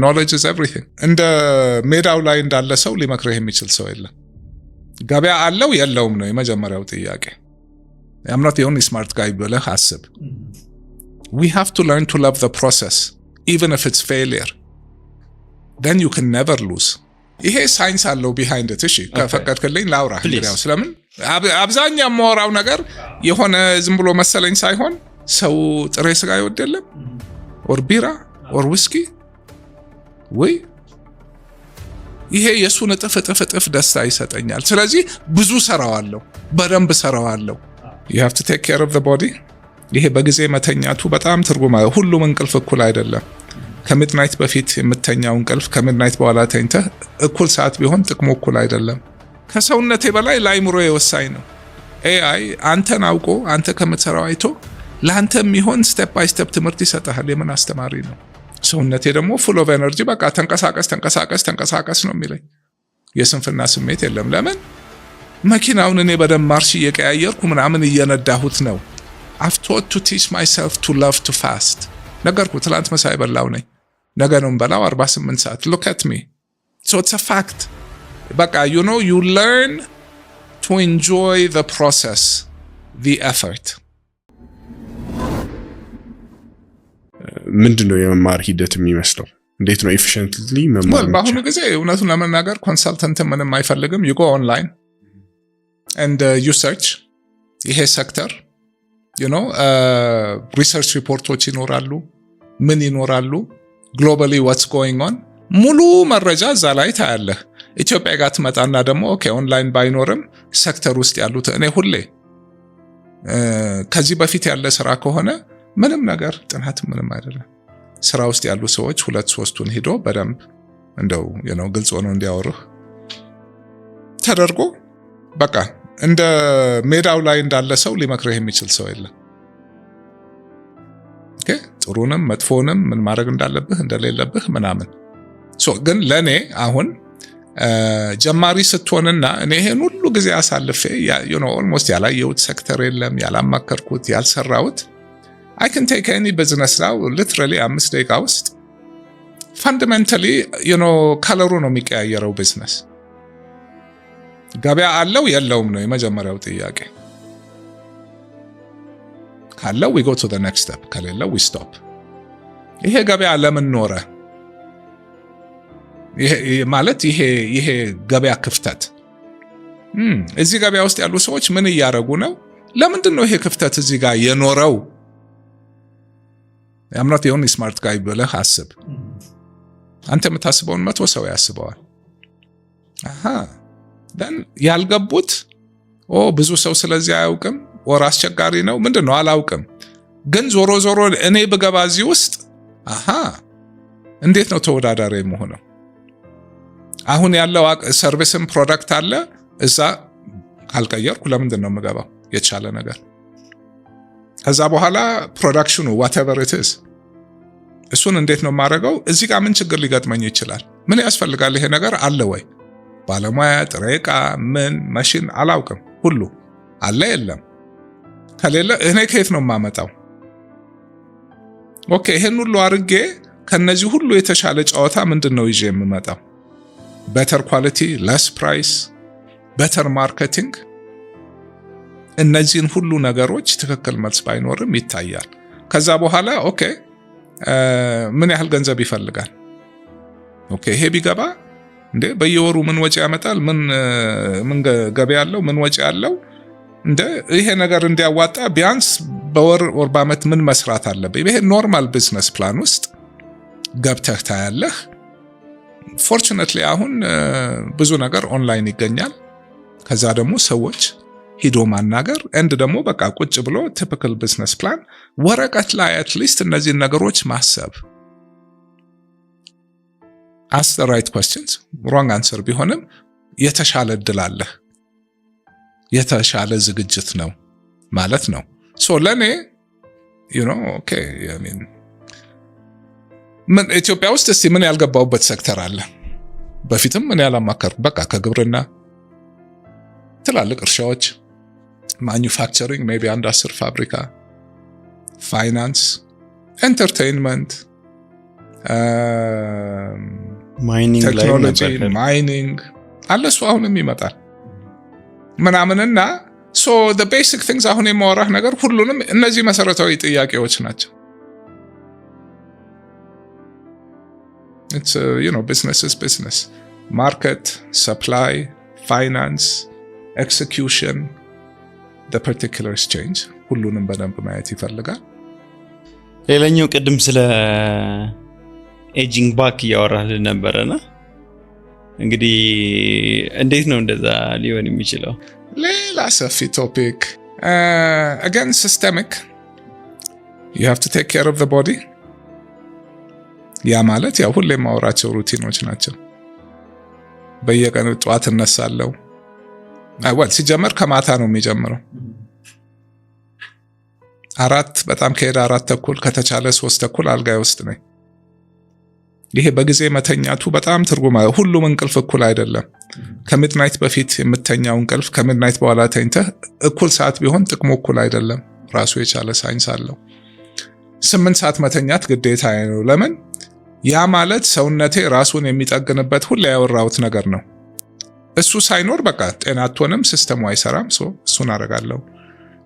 knowledge is everything እንደ ሜዳው ላይ እንዳለ ሰው ሊመክርህ የሚችል ሰው የለም ገበያ አለው የለውም ነው የመጀመሪያው ጥያቄ I'm not the only smart guy ብለህ አስብ we have to learn to love the process even if it's failure then you can never lose ይሄ ሳይንስ አለው behind it እሺ ከፈቀድክልኝ ላውራ እንግዲያው ስለምን አብዛኛው የማወራው ነገር የሆነ ዝም ብሎ መሰለኝ ሳይሆን ሰው ጥሬ ስጋ ይወደለም or ቢራ or whiskey ወይ ይሄ የሱን ጥፍጥፍ ደስታ ይሰጠኛል ስለዚህ ብዙ ሰራዋለሁ በደንብ ሰራዋለሁ you have to take care of the body ይሄ በጊዜ መተኛቱ በጣም ትርጉም አለው ሁሉም እንቅልፍ እኩል አይደለም ከሚድናይት በፊት የምተኛው እንቅልፍ ከሚድናይት በኋላ ተኝተህ እኩል ሰዓት ቢሆን ጥቅሙ እኩል አይደለም ከሰውነቴ በላይ ላይምሮ የወሳኝ ነው AI አንተን አውቆ አንተ ከምትሰራው አይቶ ላንተም ይሆን ስቴፕ ባይ ስቴፕ ትምህርት ይሰጣል የምን አስተማሪ ነው ሰውነቴ ደግሞ full of energy በቃ ተንቀሳቀስ ነው የሚለኝ የስንፍና ስሜት የለም ለምን መኪናውን እኔ በደም ማርሽ እየቀያየርኩ ምናምን እየነዳሁት ነው I've taught to teach myself to love to fast ነገርኩ ትላንት መሳይ በላው ነኝ ነገ ነው በላው 48 ሰዓት look at me so it's a fact በቃ you know you learn to enjoy the process the effort ምንድነው የመማር ሂደት የሚመስለው እንዴት ነው efficiently መማር በአሁኑ ጊዜ እውነቱን ለመናገር ኮንሰልተንት ምንም አይፈልግም you go online and you search ይሄ ሴክተር you know research reports ይኖራሉ ምን ይኖራሉ globally what's going on ሙሉ መረጃ እዛ ላይ ታያለህ ኢትዮጵያ ጋር ትመጣና ደግሞ ኦኬ ኦንላይን ባይኖርም ሴክተር ውስጥ ያሉት እኔ ሁሌ ከዚህ በፊት ያለ ስራ ከሆነ ምንም ነገር ጥናት ምንም አይደለም ስራ ውስጥ ያሉ ሰዎች 2-3ቱን ሄዶ በደንብ እንደው you know ግልጽ ሆኖ እንዲያወሩህ ተደርጎ በቃ እንደ ሜዳው ላይ እንዳለ ሰው ሊመክርህ የሚችል ሰው የለም ኦኬ ጥሩንም መጥፎንም ምን ማድረግ እንዳለብህ እንደሌለብህ ምናምን ግን ለኔ አሁን ጀማሪ ስትሆንና እኔ ይሄን ሁሉ ጊዜ አሳልፌ you know almost ያላየሁት ሴክተር የለም ያላማከርኩት ያልሰራሁት I can take any business now literally 5 ደቂቃ ውስጥ fundamentally you know ከለሩ ነው የሚቀያየረው ቢዝነስ ገበያ አለው የለውም ነው የመጀመሪያው ጥያቄ ካለው we go to the next step ከሌለው we stop ይሄ ገበያ ለምን ኖረ ይሄ ማለት ይሄ ገበያ ክፍተት እዚህ ገበያ ውስጥ ያሉ ሰዎች ምን እያደረጉ ነው ለምንድን ነው ይሄ ክፍተት እዚህ ጋር የኖረው I'm not the only smart guy ብለህ አስብ አንተ የምታስበውን 100 ሰው ያስበዋል then ያልገቡት ብዙ ሰው ስለዚህ አያውቅም ወር አስቸጋሪ ነው ምንድነው አላውቅም ግን ዞሮ እኔ በገባ እዚህ ውስጥ እንዴት ነው ተወዳዳሪ የምሆነው አሁን ያለው ሰርቪስም ፕሮዳክት አለ እዛ ካልቀየርኩ ለምንድን ነው የምገባው የቻለ ነገር ከዛ በኋላ ፕሮዳክሽኑ whatever it is እሱን እንዴት ነው ማረጋው እዚህ ጋር ምን ችግር ሊገጥመኝ ይችላል ምን ያስፈልጋል ይሄ ነገር አለ ወይ ባለሙያ ጥሬ ዕቃ ምን ማሽን አላውቅም ሁሉ አለ የለም ከሌለ እኔ ከየት ነው ማመጣው ኦኬ ይሄን ሁሉ አርጌ ከነዚህ ሁሉ የተሻለ ጨዋታ ምንድነው ይዤ የምመጣው better quality less price better marketing እነዚህን ሁሉ ነገሮች ትክክል መልስ ባይኖርም ይታያል ከዛ በኋላ ኦኬ ምን ያህል ገንዘብ ይፈልጋል ኦኬ ይሄ ቢገባ እንዴ በየወሩ ምን ወጪ ያመጣል ምን ገቢ ያለው ምን ወጪ ያለው እንደ ይሄ ነገር እንዲያዋጣ ቢያንስ በወር ወር በአመት ምን መስራት አለበት ይሄ ኖርማል ቢዝነስ ፕላን ውስጥ ገብተህ ታያለህ fortunately አሁን ብዙ ነገር ኦንላይን ይገኛል ከዛ ደግሞ ሰዎች ሂዶ ማናገር and ደግሞ በቃ ቁጭ ብሎ typical business plan ወረቀት ላይ at least እነዚህ ነገሮች ማሰብ ask the right questions wrong answer ቢሆንም የተሻለ እድል አለ የተሻለ ዝግጅት ነው ማለት ነው so ለኔ you know okay I mean ምን ኢትዮጵያ ውስጥ እስቲ ምን ያልገባውበት ሴክተር አለ በፊትም ምን ያላማከርኩ በቃ ከግብርና ትላልቅ እርሻዎች manufacturing maybe አንድ 10 ፋብሪካ finance entertainment ማይኒንግ ማይኒንግ አለ እሱ አሁንም ይመጣል ምናምንና so the basic things አሁን የማወራህ ነገር ሁሉንም እነዚህ መሰረታዊ ጥያቄዎች ናቸው። it's business is business, market, supply, finance, execution, the particular exchange ሁሉንም በደንብ ማየት ይፈልጋል። ሌላኛው ቅድም ስለ ኤጂንግ ባክ እያወራልን ነበረና እንግዲህ እንዴት ነው እንደዛ ሊሆን የሚችለው? ሌላ ሰፊ ቶፒክ again systemic, you have to take care of the body። ያ ማለት ያው ሁሌ ማወራቸው ሩቲኖች ናቸው። በየቀኑ ጠዋት እነሳለሁ። ሲጀመር ከማታ ነው የሚጀምረው። 4 በጣም ከሄደ 4:30 ከተቻለ 3:30 አልጋ ውስጥ ነኝ። ይሄ በጊዜ መተኛቱ በጣም ትርጉም አለው። ሁሉም እንቅልፍ እኩል አይደለም። ከሚድናይት በፊት የምተኛው እንቅልፍ ከሚድናይት በኋላ ተኝተህ እኩል ሰዓት ቢሆን ጥቅሙ እኩል አይደለም። ራሱ የቻለ ሳይንስ አለው። 8 ሰዓት መተኛት ግዴታ ነው። ለምን? ያ ማለት ሰውነቴ ራሱን የሚጠግንበት ሁሉ ያወራሁት ነገር ነው። እሱ ሳይኖር በቃ ጤና አትሆንም፣ ሲስተሙ አይሰራም። እሱን አደርጋለሁ።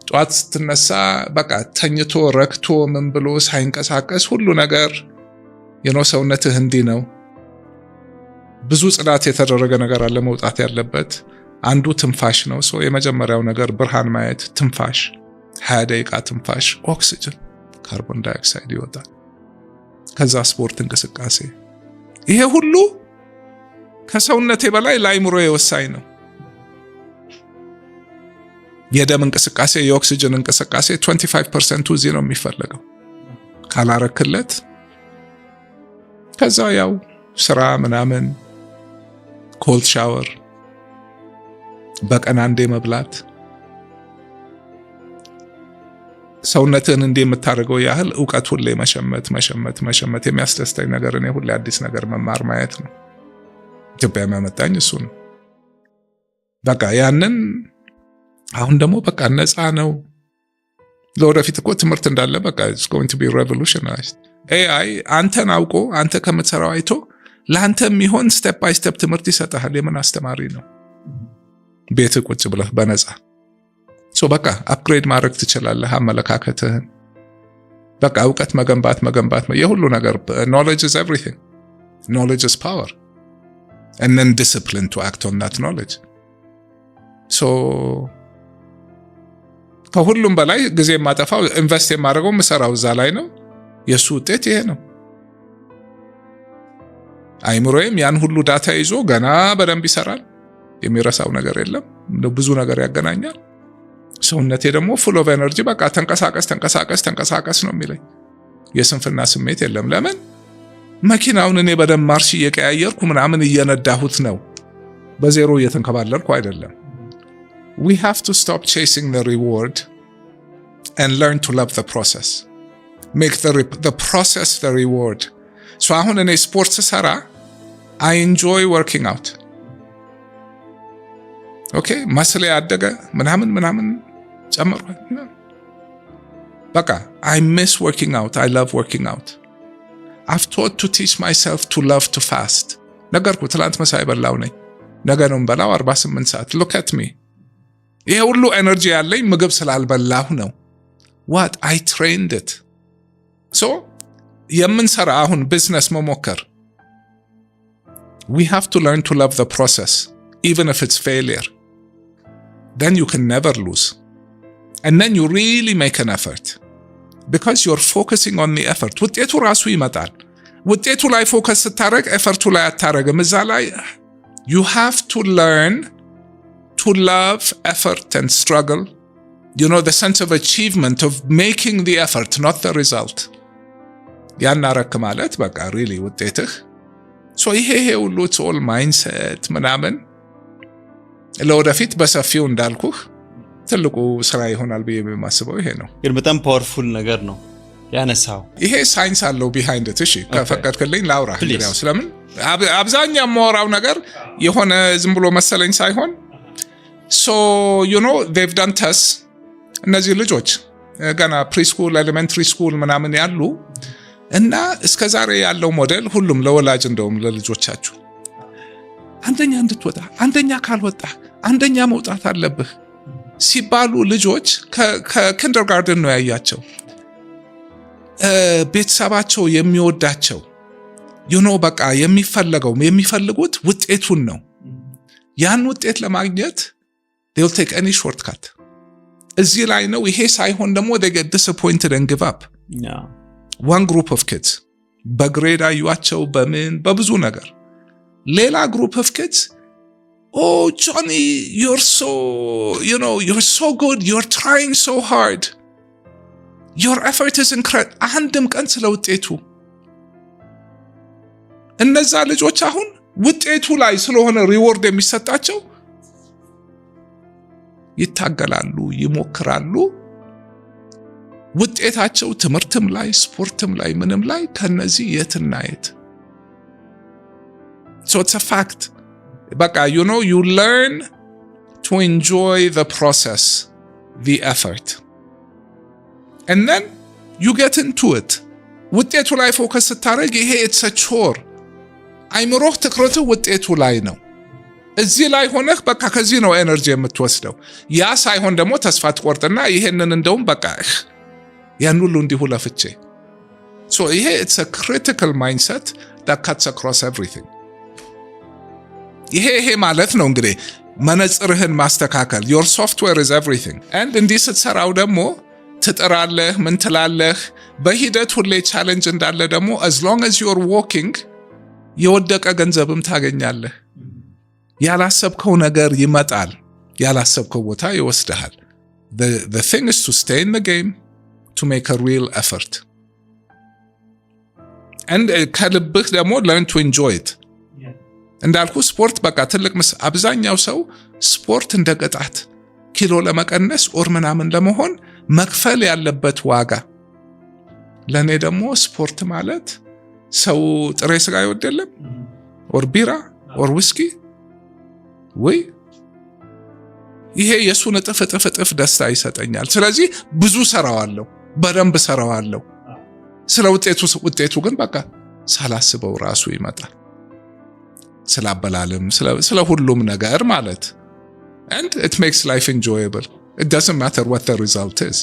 ጠዋት ስትነሳ በቃ ተኝቶ ረክቶ ምን ብሎ ሳይንቀሳቀስ ሁሉ ነገር ሰውነትህ እንዲህ ነው። ብዙ ጽዳት የተደረገ ነገር አለ መውጣት ያለበት። አንዱ ትንፋሽ ነው። የመጀመሪያው ነገር ብርሃን ማየት፣ ትንፋሽ 20 ደቂቃ ትንፋሽ፣ ኦክሲጅን፣ ካርቦን ዳይኦክሳይድ ይወጣል። ከዛ ስፖርት እንቅስቃሴ። ይሄ ሁሉ ከሰውነቴ በላይ ለአይምሮዬ ወሳኝ ነው። የደም እንቅስቃሴ፣ የኦክሲጅን እንቅስቃሴ 25% እዚህ ነው የሚፈለገው። ካላረክለት ከዛ ያው ስራ ምናምን፣ ኮልድ ሻወር፣ በቀን አንዴ መብላት፣ ሰውነትን እንደ የምታደርገው ያህል ዕውቀት ሁሌ መሸመት የሚያስደስተኝ ነገር እኔ ሁሌ አዲስ ነገር መማር ማየት ነው። ኢትዮጵያ የሚያመጣኝ እሱ ነው። በቃ ያንን አሁን ደግሞ በቃ ነፃ ነው። ለወደፊት እኮ ትምህርት እንዳለ በቃ it's going to be revolutionized። AI አንተን አውቆ አንተ ከምትሰራው አይቶ ለአንተ የሚሆን ስቴፕ ባይ ስቴፕ ትምህርት ይሰጣል። የምን አስተማሪ ነው? ቤት ቁጭ ብለህ በነፃ በቃ አፕግሬድ ማድረግ ትችላለህ አመለካከትህን። በቃ ዕውቀት መገንባት የሁሉ ነገር knowledge is everything. Knowledge is power. And then discipline to act on that knowledge. ከሁሉም በላይ ጊዜ የማጠፋው ኢንቨስት የማደርገው ምሰራው እዛ ላይ ነው። የሱ ውጤት ይሄ ነው። አይምሮዬም ያን ሁሉ ዳታ ይዞ ገና በደንብ ይሰራል። የሚረሳው ነገር የለም። ብዙ ነገር ያገናኛል። ሰውነቴ ደግሞ full of energy በቃ ተንቀሳቀስ ነው የሚለኝ። የስንፍና ስሜት የለም። ለምን? መኪናውን እኔ በደንብ ማርሽ እየቀያየርኩ ምናምን እየነዳሁት ነው። በዜሮ እየተንከባለልኩ አይደለም። We have to stop chasing the reward and learn to love the process. Make the process the reward. አሁን እኔ ስፖርት ሰራ I enjoy working out. Okay, መስል ያደገ ምናምን ጨምሯል። በቃ I miss working out. I love working out. I've taught to teach myself to love to fast. ነገርኩ ትላንት መሳይ በላው ነኝ። ነገ ነው በላው 48 ሰዓት። Look at me. ይሄ ሁሉ ኤነርጂ ያለኝ ምግብ ስላልበላሁ ነው። What? I trained it. የምንሰራ አሁን ቢዝነስ መሞከር we have to learn to love the process even if it's failure. Then you can never lose. And then you really make an effort. Because you're focusing on the effort. ውጤቱ ራሱ ይመጣል። ውጤቱ ላይ ፎከስ ስታረግ ኤፈርቱ ላይ አታረግም። እዛ ላይ you have to learn to love effort and struggle. The sense of achievement of making the effort, not the result. ያናረክ ማለት በቃ really ውጤትህ። ይሄ ሁሉ it's all mindset ምናምን ለወደፊት በሰፊው እንዳልኩህ ትልቁ ስራ ይሆናል ብዬ የማስበው ይሄ ነው። ግን በጣም ፓወርፉል ነገር ነው ያነሳው። ይሄ ሳይንስ አለው behind it። እሺ ከፈቀድክልኝ ላውራ እንግዲያው ስለምን አብዛኛው የማወራው ነገር የሆነ ዝም ብሎ መሰለኝ ሳይሆን they've done tests። እነዚህ ልጆች ገና ፕሪስኩል ኤሌመንተሪ ስኩል ምናምን ያሉ እና እስከዛሬ ያለው ሞዴል ሁሉም ለወላጅ እንደውም ለልጆቻችሁ አንደኛ እንድትወጣ አንደኛ ካልወጣ አንደኛ መውጣት አለብህ ሲባሉ ልጆች ከኪንደርጋርተን ነው ያያቸው ቤተሰባቸው የሚወዳቸው በቃ የሚፈልጉት ውጤቱን ነው ያን ውጤት ለማግኘት they'll take any shortcut እዚህ ላይ ነው ይሄ ሳይሆን ደግሞ they get disappointed and give up one group of kids በግሬድ አዩአቸው በብዙ ነገር ሌላ group of kids oh Johnny you're so you're so good you're trying so hard your effort is incredible አንድም ቀን ስለ ውጤቱ እነዛ ልጆች አሁን ውጤቱ ላይ ስለሆነ ሪዋርድ የሚሰጣቸው ይታገላሉ ይሞክራሉ ውጤታቸው ትምህርትም ላይ ስፖርትም ላይ ምንም ላይ ከነዚህ የትና የት so it's a fact በቃ you learn to enjoy the process the effort and then you get into it ውጤቱ ላይ ፎከስ ስታደርግ ይሄ it's a chore አይምሮህ ትኩረቱ ውጤቱ ላይ ነው እዚህ ላይ ሆነህ በቃ ከዚህ ነው ኤነርጂ የምትወስደው ያ ሳይሆን ደግሞ ተስፋ ትቆርጥና ይሄንን እንደውም በቃ ያን ሁሉ እንዲሁ ለፍቼ so ይሄ it's a critical mindset that cuts across everything ይሄ ማለት ነው እንግዲህ መነጽርህን ማስተካከል your software is everything and እንዲህ ስትሰራው ደግሞ ትጥራለህ ምን ትላለህ በሂደት ሁሌ ቻሌንጅ እንዳለ ደግሞ as long as you're walking የወደቀ ገንዘብም ታገኛለህ ያላሰብከው ነገር ይመጣል ያላሰብከው ቦታ ይወስድሃል the thing is to stay in the game to make a real effort and ከልብህ ደግሞ learn to enjoy it እንዳልኩ ስፖርት በቃ ትልቅ አብዛኛው ሰው ስፖርት እንደ ቅጣት ኪሎ ለመቀነስ ኦር ምናምን ለመሆን መክፈል ያለበት ዋጋ ለኔ ደግሞ ስፖርት ማለት ሰው ጥሬ ስጋ ይወደለም ኦር ቢራ ኦር ዊስኪ ወይ ይሄ የሱን እጥፍ ደስታ ይሰጠኛል ስለዚህ ብዙ ሰራዋለሁ በደንብ ሰራዋለሁ ስለ ውጤቱ ግን በቃ ሳላስበው ራሱ ይመጣል ስላበላልም ስለ ሁሉም ነገር ማለት and it makes life enjoyable it doesn't matter what the result is